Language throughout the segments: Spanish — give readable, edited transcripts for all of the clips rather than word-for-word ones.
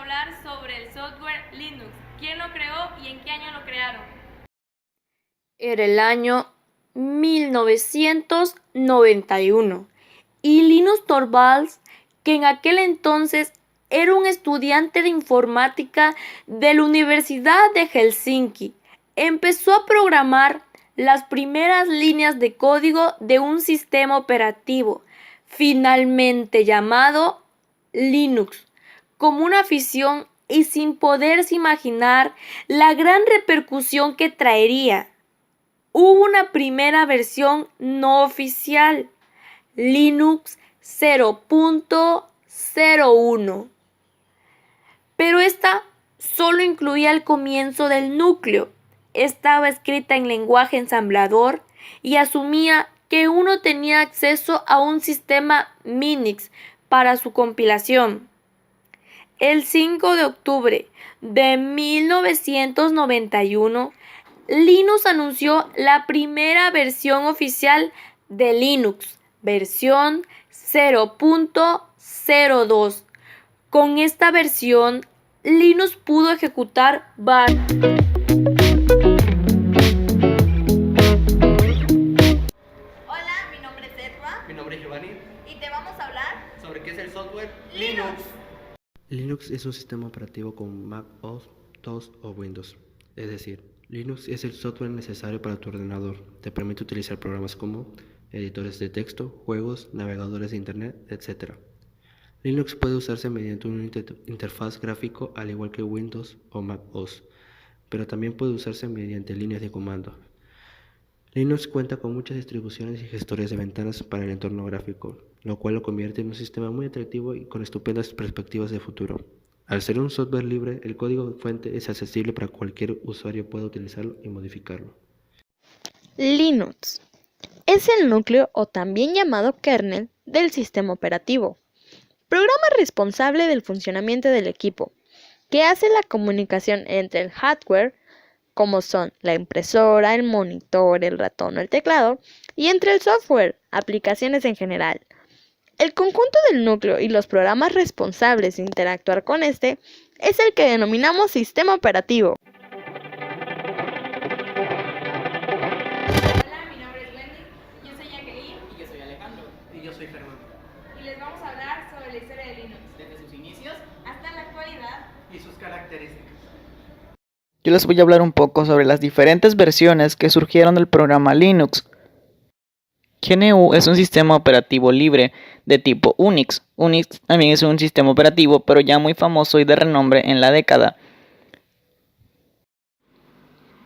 hablar sobre el software Linux. ¿Quién lo creó y en qué año lo crearon? Era el año 1991 y Linus Torvalds, que en aquel entonces era un estudiante de informática de la Universidad de Helsinki, empezó a programar las primeras líneas de código de un sistema operativo, finalmente llamado Linux, como una afición y sin poderse imaginar la gran repercusión que traería. Hubo una primera versión no oficial, Linux 0.01, pero esta solo incluía el comienzo del núcleo. Estaba escrita en lenguaje ensamblador y asumía que uno tenía acceso a un sistema Minix para su compilación. El 5 de octubre de 1991, Linus anunció la primera versión oficial de Linux, versión 0.02. Con esta versión, Linus pudo ejecutar varios. Hola, mi nombre es Edwa. Mi nombre es Giovanni. Y te vamos a hablar ¿Sobre qué es el software? Linux. Linux es un sistema operativo con Mac OS, DOS o Windows. Es decir, Linux es el software necesario para tu ordenador. Te permite utilizar programas como editores de texto, juegos, navegadores de internet, etc. Linux puede usarse mediante una interfaz gráfico al igual que Windows o Mac OS, pero también puede usarse mediante líneas de comando. Linux cuenta con muchas distribuciones y gestores de ventanas para el entorno gráfico, lo cual lo convierte en un sistema muy atractivo y con estupendas perspectivas de futuro. Al ser un software libre, el código fuente es accesible para cualquier usuario pueda utilizarlo y modificarlo. Linux es el núcleo o también llamado kernel del sistema operativo, programa responsable del funcionamiento del equipo, que hace la comunicación entre el hardware, como son la impresora, el monitor, el ratón o el teclado, y entre el software, aplicaciones en general. El conjunto del núcleo y los programas responsables de interactuar con este es el que denominamos sistema operativo. Hola, mi nombre es Wendy. Yo soy Jacqueline. Y yo soy Alejandro, Y yo soy Fernando. Y les vamos a hablar sobre la historia de Linux, desde sus inicios. hasta la actualidad. Y sus características. Yo les voy a hablar un poco sobre las diferentes versiones que surgieron del programa Linux. GNU es un sistema operativo libre de tipo Unix. Unix también es un sistema operativo, pero ya muy famoso y de renombre en la década.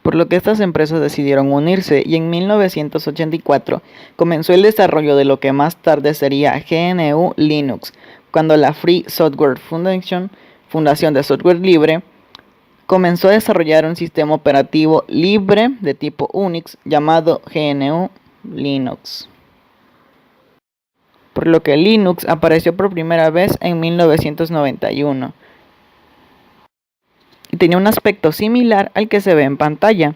Por lo que estas empresas decidieron unirse y en 1984 comenzó el desarrollo de lo que más tarde sería GNU Linux, cuando la Free Software Foundation, Fundación de Software Libre, comenzó a desarrollar un sistema operativo libre de tipo Unix llamado GNU Linux. Por lo que Linux apareció por primera vez en 1991 y tenía un aspecto similar al que se ve en pantalla.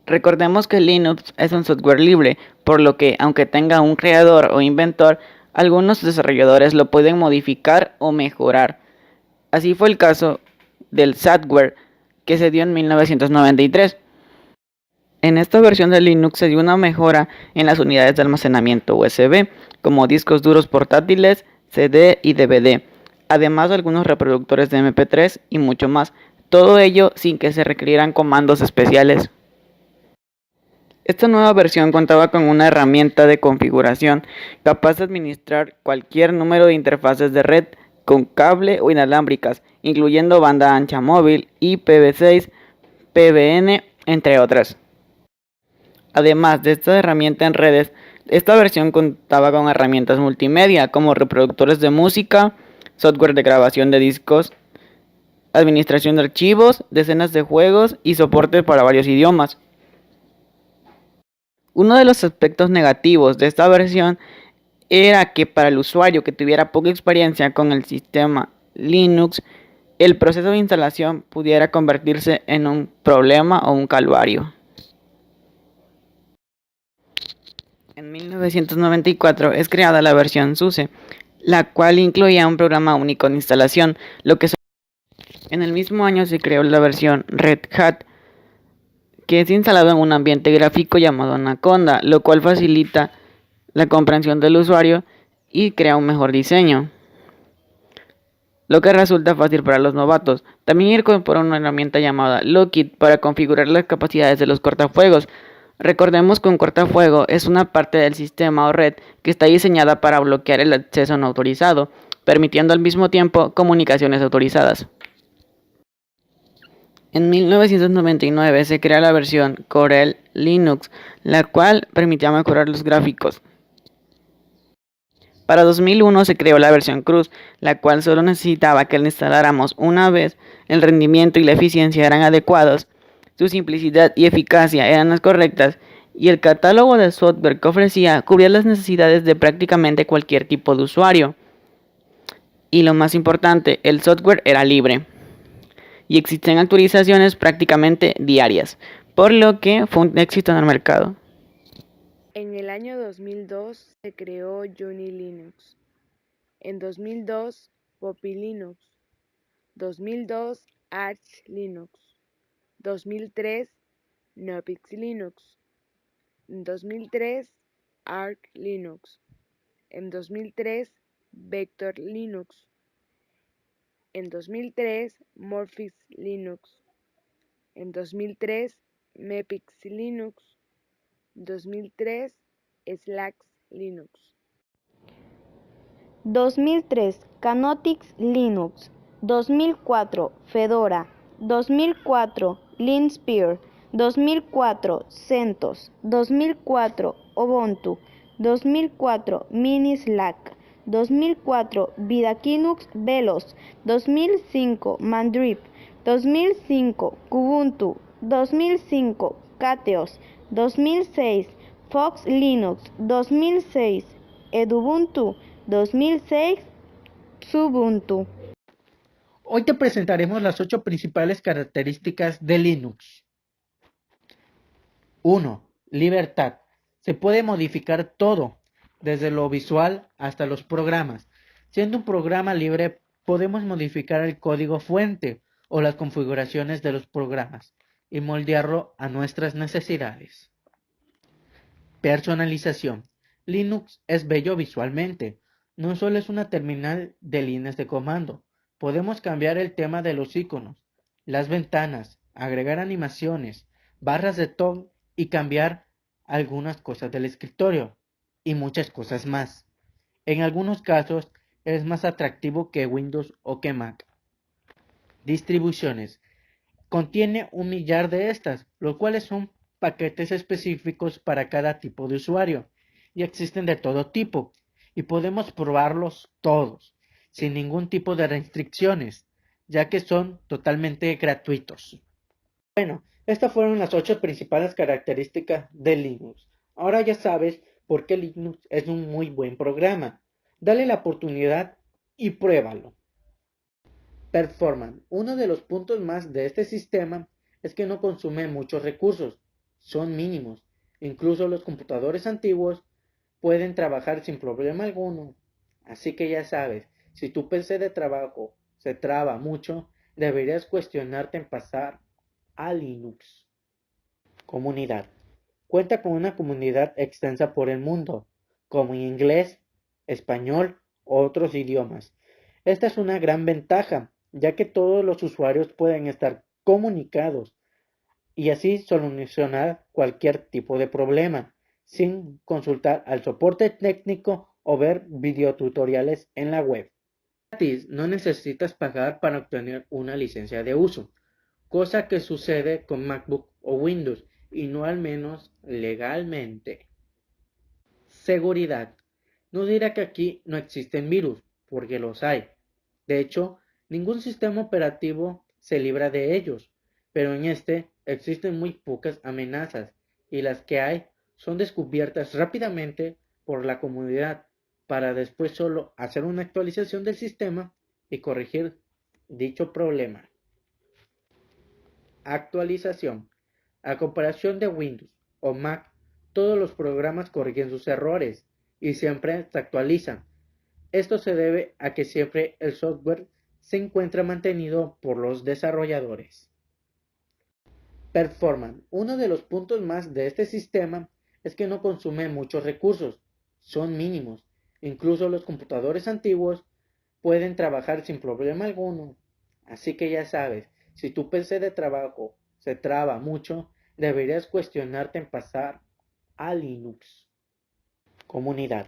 Recordemos que Linux es un software libre, por lo que aunque tenga un creador o inventor, algunos desarrolladores lo pueden modificar o mejorar. Así fue el caso del Sadware, que se dio en 1993. En esta versión de Linux se dio una mejora en las unidades de almacenamiento USB, como discos duros portátiles, CD y DVD, además de algunos reproductores de MP3 y mucho más, todo ello sin que se requirieran comandos especiales. Esta nueva versión contaba con una herramienta de configuración capaz de administrar cualquier número de interfaces de red con cable o inalámbricas, incluyendo banda ancha móvil, IPv6, PBN, entre otras. Además de esta herramienta en redes, esta versión contaba con herramientas multimedia como reproductores de música, software de grabación de discos, administración de archivos, decenas de juegos y soporte para varios idiomas. Uno de los aspectos negativos de esta versión era que para el usuario que tuviera poca experiencia con el sistema Linux, el proceso de instalación pudiera convertirse en un problema o un calvario. En 1994 es creada la versión SUSE, la cual incluía un programa único de instalación, en el mismo año se creó la versión Red Hat, que es instalado en un ambiente gráfico llamado Anaconda, lo cual facilita la comprensión del usuario y crea un mejor diseño, lo que resulta fácil para los novatos. También incorpora una herramienta llamada Lockit para configurar las capacidades de los cortafuegos. Recordemos que un cortafuego es una parte del sistema o red que está diseñada para bloquear el acceso no autorizado, permitiendo al mismo tiempo comunicaciones autorizadas. En 1999 se crea la versión Corel Linux, la cual permitía mejorar los gráficos. Para 2001 se creó la versión Cruz, la cual solo necesitaba que la instaláramos una vez, el rendimiento y la eficiencia eran adecuados, su simplicidad y eficacia eran las correctas, y el catálogo de software que ofrecía cubría las necesidades de prácticamente cualquier tipo de usuario. Y lo más importante, el software era libre, y existen actualizaciones prácticamente diarias, por lo que fue un éxito en el mercado. En el año 2002 se creó Juni Linux. En 2002 Poppy Linux. 2002 Arch Linux. 2003 Nopix Linux. En 2003 Arc Linux. En 2003 Vector Linux. En 2003 Morphix Linux. En 2003 Mepix Linux. 2003 Slacks Linux. 2003 Canotix Linux. 2004 Fedora. 2004 Linspire. 2004 CentOS. 2004 Ubuntu. 2004 Mini Slack. 2004 VidaKinux Veloz. 2005 Mandrip. 2005 Kubuntu. 2005 Kateos. 2006 Fox Linux. 2006 Edubuntu. 2006 Xubuntu. Hoy te presentaremos las 8 principales características de Linux. 1. Libertad. Se puede modificar todo, desde lo visual hasta los programas. Siendo un programa libre, podemos modificar el código fuente o las configuraciones de los programas y moldearlo a nuestras necesidades. Personalización. Linux es bello visualmente. No solo es una terminal de líneas de comando. Podemos cambiar el tema de los iconos, las ventanas, agregar animaciones, barras de tono y cambiar algunas cosas del escritorio y muchas cosas más. En algunos casos es más atractivo que Windows o que Mac. Distribuciones. Contiene 1 millar de estas, los cuales son paquetes específicos para cada tipo de usuario y existen de todo tipo y podemos probarlos todos sin ningún tipo de restricciones, ya que son totalmente gratuitos. Bueno, estas fueron las 8 principales características de Linux. Ahora ya sabes por qué Linux es un muy buen programa. Dale la oportunidad y pruébalo. Performance. Uno de los puntos más de este sistema es que no consume muchos recursos, son mínimos. Incluso los computadores antiguos pueden trabajar sin problema alguno. Así que ya sabes, si tu PC de trabajo se traba mucho, deberías cuestionarte en pasar a Linux. Comunidad. Cuenta con una comunidad extensa por el mundo, como en inglés, español u otros idiomas. Esta es una gran ventaja, ya que todos los usuarios pueden estar comunicados y así solucionar cualquier tipo de problema, sin consultar al soporte técnico o ver videotutoriales en la web. Gratis, no necesitas pagar para obtener una licencia de uso, cosa que sucede con MacBook o Windows, y no al menos legalmente. Seguridad. No dirá que aquí no existen virus, porque los hay. De hecho, ningún sistema operativo se libra de ellos, pero en este existen muy pocas amenazas, y las que hay son descubiertas rápidamente por la comunidad para después solo hacer una actualización del sistema y corregir dicho problema. Actualización. A comparación de Windows o Mac, todos los programas corrigen sus errores y siempre se actualizan. Esto se debe a que siempre el software se encuentra mantenido por los desarrolladores. Performance. Uno de los puntos más de este sistema es que no consume muchos recursos, son mínimos. Incluso los computadores antiguos pueden trabajar sin problema alguno. Así que ya sabes, si tu PC de trabajo se traba mucho, deberías cuestionarte en pasar a Linux. Comunidad.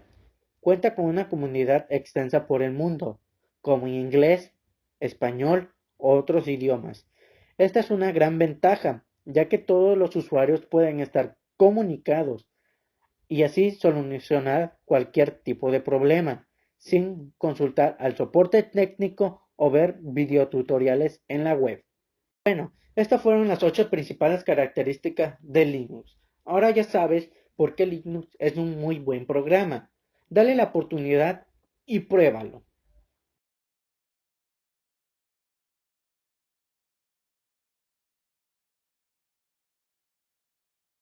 Cuenta con una comunidad extensa por el mundo, como en inglés, español u otros idiomas. Esta es una gran ventaja, ya que todos los usuarios pueden estar comunicados y así solucionar cualquier tipo de problema, sin consultar al soporte técnico o ver videotutoriales en la web. Bueno, estas fueron las 8 principales características de Linux. Ahora ya sabes por qué Linux es un muy buen programa. Dale la oportunidad y pruébalo.